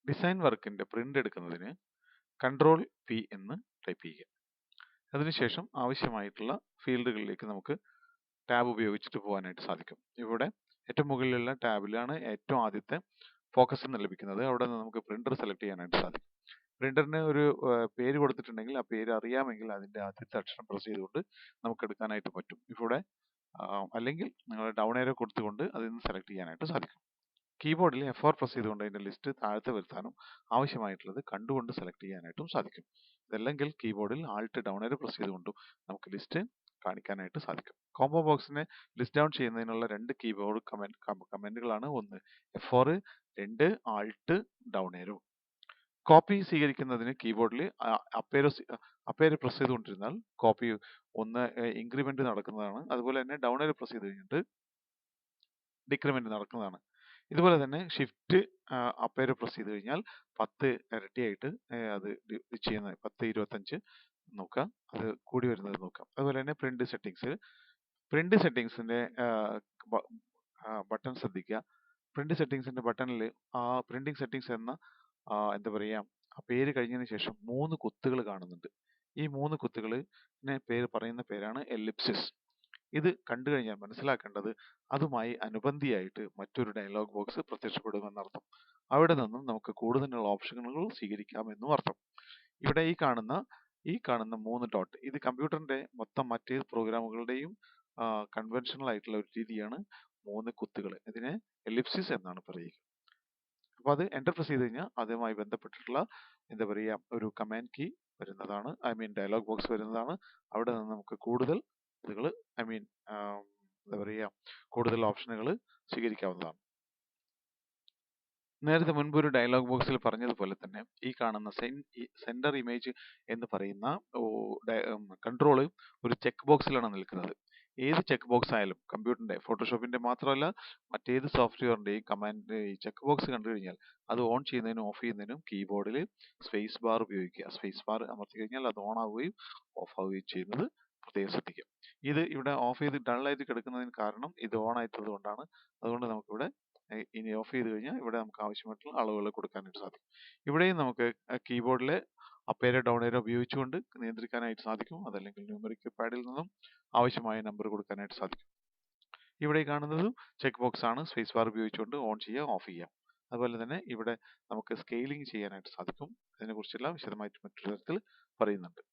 Design വർക്കിന്റെ print എടുക്കുന്നതിന് control P എന്ന് ടൈപ്പ് ചെയ്യുക. അതിനുശേഷം ആവശ്യമായിട്ടുള്ള ഫീൽഡുകളിലേക്ക് നമുക്ക് ടാബ് ഉപയോഗിച്ചിട്ട് പോകാനായിട്ട് സാധിക്കും. ഇവിടെ ഏറ്റവും മുകളിലുള്ള ടാബിലാണ് ഏറ്റവും ആദ്യത്തെ ഫോക്കസ് എന്ന് ലഭിക്കുന്നത്. അവിടെ നിന്ന് നമുക്ക് പ്രിന്റർ സെലക്ട് ചെയ്യാനായിട്ട് സാധിക്കും. പ്രിന്ററിന് ഒരു പേര് കൊടുത്തിട്ടുണ്ടെങ്കിൽ ആ പേര് അറിയാമെങ്കിൽ അതിന്റെ ആദ്യത്തെ അക്ഷരം പ്രസ് ചെയ്തുകൊണ്ട് നമുക്ക് എടുക്കാനായിട്ട് പറ്റും. ഇവിടെ അല്ലെങ്കിൽ നിങ്ങൾ ഡൗൺ ഏരോ കൊടുത്തുകൊണ്ട് അതിൽ നിന്ന് സെലക്ട് ചെയ്യാനായിട്ട് സാധിക്കും. കീബോർഡിൽ F4 പ്രസ് ചെയ്തുകൊണ്ട് അതിന്റെ ലിസ്റ്റ് താഴത്തെ വരുത്താനും ആവശ്യമായിട്ടുള്ളത് കണ്ടുകൊണ്ട് സെലക്ട് ചെയ്യാനായിട്ടും സാധിക്കും. ഇതല്ലെങ്കിൽ കീബോർഡിൽ ആൾട്ട് ഡൗൺ ഏരോ പ്രസ് ചെയ്തുകൊണ്ടും നമുക്ക് ലിസ്റ്റ് കാണിക്കാനായിട്ട് സാധിക്കും. കോംബോ ബോക്സിനെ ലിസ്റ്റ് ഡൗൺ ചെയ്യുന്നതിനുള്ള രണ്ട് കീബോർഡ് കമാൻഡുകളാണ്. ഒന്ന് F4, രണ്ട് ആൾട്ട് ഡൗൺ ഏരോ. കോപ്പി സ്വീകരിക്കുന്നതിന് കീബോർഡിൽ അപ്പേര് പ്രസ് ചെയ്തുകൊണ്ടിരുന്നാൽ കോപ്പി ഒന്ന് ഇൻക്രിമെന്റ് നടക്കുന്നതാണ്. അതുപോലെ തന്നെ ഡൗൺ ഏരോ പ്രസ് ചെയ്ത് കഴിഞ്ഞിട്ട് ഡിക്രിമെന്റ് നടക്കുന്നതാണ്. ഇതുപോലെ തന്നെ ഷിഫ്റ്റ് അപ്പേര് പ്രസ് ചെയ്ത് കഴിഞ്ഞാൽ 10 ഇരട്ടിയായിട്ട് അത് ചെയ്യുന്നത് 10, 25 നോക്കാം, അത് കൂടി വരുന്നത് നോക്കാം. അതുപോലെ തന്നെ പ്രിന്റ് സെറ്റിംഗ്സിന്റെ ബട്ടൺ ശ്രദ്ധിക്കുക. പ്രിന്റ് സെറ്റിംഗ്സിന്റെ ബട്ടണിൽ ആ പ്രിന്റിംഗ് സെറ്റിംഗ്സ് എന്ന എന്താ പറയാ ആ പേര് കഴിഞ്ഞതിന് ശേഷം 3 കുത്തുകൾ കാണുന്നുണ്ട്. ഈ 3 കുത്തുകളിനെ പറയുന്ന പേരാണ് എലിപ്സിസ്. ഇത് കണ്ടു കഴിഞ്ഞാൽ മനസ്സിലാക്കേണ്ടത് അതുമായി അനുബന്ധിയായിട്ട് മറ്റൊരു ഡയലോഗ് ബോക്സ് പ്രത്യക്ഷപ്പെടുമെന്നർത്ഥം. അവിടെ നിന്നും നമുക്ക് കൂടുതലുള്ള ഓപ്ഷനുകൾ സ്വീകരിക്കാമെന്നും അർത്ഥം. ഇവിടെ ഈ കാണുന്ന 3 ഡോട്ട് ഇത് കമ്പ്യൂട്ടറിന്റെ മൊത്തം മറ്റ് പ്രോഗ്രാമുകളുടെയും കൺവെൻഷണൽ ആയിട്ടുള്ള ഒരു രീതിയാണ് 3 കുത്തുകൾ. ഇതിനെ എലിപ്സിസ് എന്നാണ് പറയുക. അപ്പോൾ അത് എന്റർ പ്രസ് ചെയ്ത് കഴിഞ്ഞാൽ അതുമായി ബന്ധപ്പെട്ടിട്ടുള്ള എന്താ പറയുക ഒരു കമാൻഡ് കീ വരുന്നതാണ്. ഡയലോഗ് ബോക്സ് വരുന്നതാണ്. അവിടെ നിന്ന് നമുക്ക് കൂടുതൽ ഇതുകൾ എന്താ പറയുക കൂടുതൽ ഓപ്ഷനുകൾ സ്വീകരിക്കാവുന്നതാണ്. നേരത്തെ മുൻപ് ഒരു ഡയലോഗ് ബോക്സിൽ പറഞ്ഞതുപോലെ തന്നെ ഈ കാണുന്ന സെന്റർ ഇമേജ് എന്ന് പറയുന്ന കൺട്രോള് ഒരു ചെക്ക് ബോക്സിലാണ് നിൽക്കുന്നത്. ഏത് ചെക്ക് ബോക്സ് ആയാലും കമ്പ്യൂട്ടറിന്റെ ഫോട്ടോഷോപ്പിന്റെ മാത്രമല്ല മറ്റേത് സോഫ്റ്റ്വെയറിന്റെയും കമാൻഡ് ഈ ചെക്ക് ബോക്സ് കണ്ടു കഴിഞ്ഞാൽ അത് ഓൺ ചെയ്യുന്നതിനും ഓഫ് ചെയ്യുന്നതിനും കീബോർഡിൽ സ്പേസ് ബാർ ഉപയോഗിക്കുക. സ്പേസ് ബാർ അമർത്തി കഴിഞ്ഞാൽ അത് ഓൺ ആവുകയും ഓഫ് ആവുകയും ചെയ്യുന്നത് പ്രത്യേകം ശ്രദ്ധിക്കുക. ഇത് ഇവിടെ ഓഫ് ചെയ്ത് ഡള്ളായിട്ട് കിടക്കുന്നതിന് കാരണം ഇത് ഓൺ ആയിട്ടുള്ളത് കൊണ്ടാണ്. അതുകൊണ്ട് നമുക്കിവിടെ ഇനി ഓഫ് ചെയ്ത് കഴിഞ്ഞാൽ ഇവിടെ നമുക്ക് ആവശ്യമായിട്ടുള്ള അളവുകൾ കൊടുക്കാനായിട്ട് സാധിക്കും. ഇവിടെയും നമുക്ക് കീബോർഡിലെ അപ്പേരോ ഡൗൺ ഏരോ ഉപയോഗിച്ചുകൊണ്ട് നിയന്ത്രിക്കാനായിട്ട് സാധിക്കും. അതല്ലെങ്കിൽ ന്യൂമറിക് പാഡിൽ നിന്നും ആവശ്യമായ നമ്പർ കൊടുക്കാനായിട്ട് സാധിക്കും. ഇവിടെ കാണുന്നതും ചെക്ക് ബോക്സ് ആണ്. സ്പേസ് ബാർ ഉപയോഗിച്ചുകൊണ്ട് ഓൺ ചെയ്യുക, ഓഫ് ചെയ്യുക. അതുപോലെ തന്നെ ഇവിടെ നമുക്ക് സ്കെയിലിംഗ് ചെയ്യാനായിട്ട് സാധിക്കും. അതിനെക്കുറിച്ചുള്ള വിശദമായിട്ട് മറ്റൊരു തരത്തിൽ പറയുന്നുണ്ട്.